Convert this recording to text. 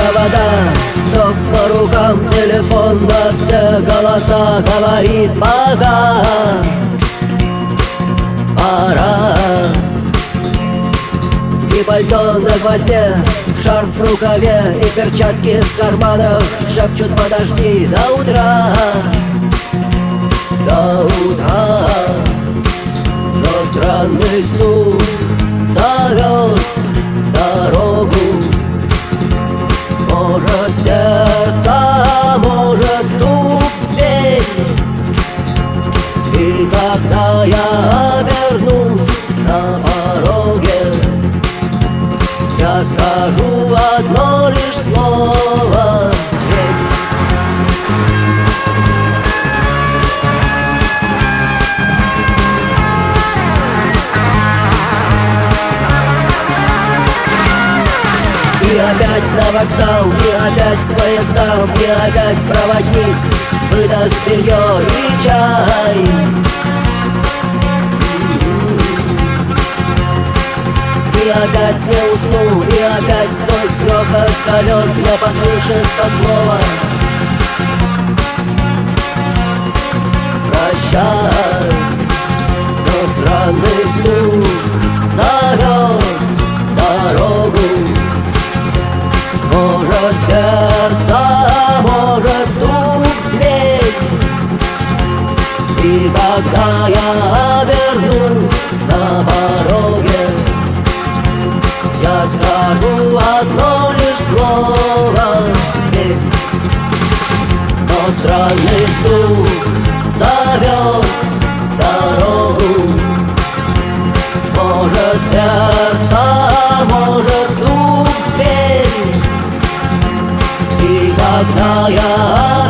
провода, ток по рукам, телефон во все голоса говорит: пока, пора. И пальто на гвозде, шарф в рукаве и перчатки в карманах шепчут: подожди до утра, до утра. Но странный стук зовет дорогу. Может сердце, может стук в дверь. И когда я обернусь на пороге, я скажу одно лишь слово: верь. И опять на вокзал, и опять к поездам, и опять проводник выдаст белье и чай. И опять не усну, и опять сквозь грохот колес мне послышится слово: прощай. Но странный стук зовет дорогу. Может сердце, может стук в дверь. И когда я обернусь на пороге, я скажу одно лишь слово: верь. Но странный стук зовет дорогу. Может сердце, может стук в дверь. И когда я